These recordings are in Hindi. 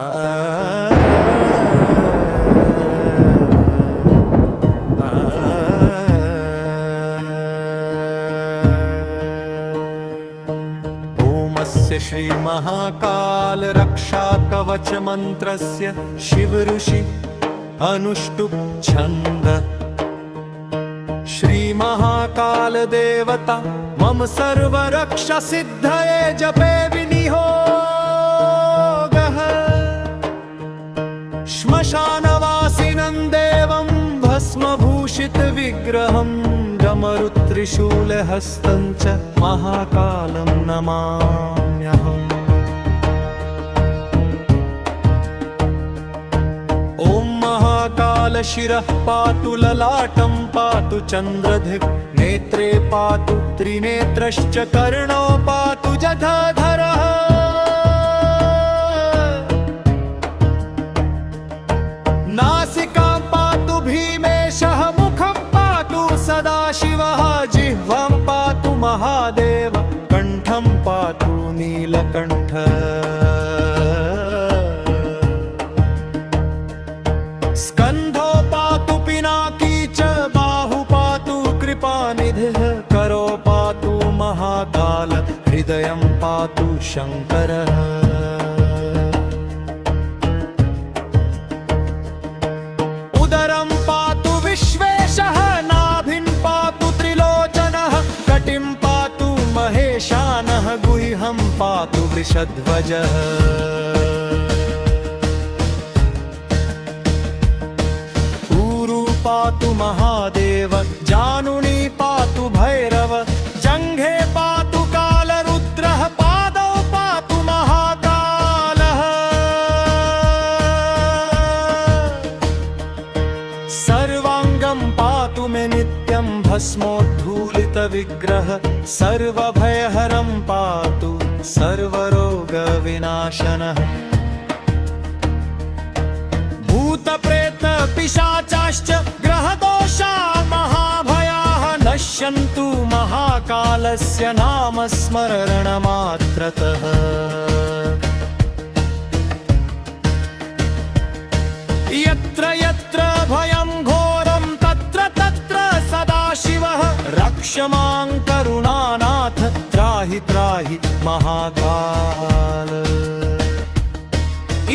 ओमस्य श्री महाकाल रक्षा कवच मंत्रस्य शिव ऋषि अनुष्टुप् छंद श्री महाकाल देवता मम सर्व रक्षा सिद्धये जपे विनियोगः श्मशानवासिनं देवं भस्मभूषित विग्रहं डमरुत्रिशूलहस्तं च महाकालं नमाम्यहम्। ॐ महाकाल शिरः पातु ललाटं पातु चन्द्रधिक् नेत्रे पातु त्रिनेत्रश्च कर्णो पातु जटाधरः नासिकां पातु भीमेशः मुखं पातु सदाशिवः जिह्वां पातु महादेव कण्ठं पातु नीलकण्ठः स्कन्धो पातु पिनाकी च बाहु पातु कृपानिधिः करो पातु महाकाल हृदयं पातु शङ्करः उदरं पातु विश्वेशः नाभिं पातु त्रिलोचनः कटिं पातु महेशानः गुह्यं पातु वृषध्वजः पातु महादेव जानुनी पातु भैरव जंघे पातु कालरुद्रः पादौ पातु महाकालः सर्वांगं पातु मे नित्यं भस्मोद्धूलित विग्रह सर्वभयहरं पातु सर्वरोगविनाशनः भूतप्रेत पिशाचाश्च ग्रहदोषा महाभयाः नश्यन्तु महाकालस्य नाम स्मरणमात्रतः यत्र यत्र भयं घोरं तत्र तत्र सदाशिवः रक्ष मां करुणानाथ त्राहि त्राहि महाकाल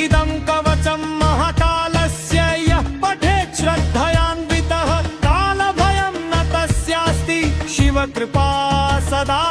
इदं कवचं महाकालस्य यः पठेत् श्रद्धयान्वितः कालभयं न तस्यास्ति शिवकृपा सदा।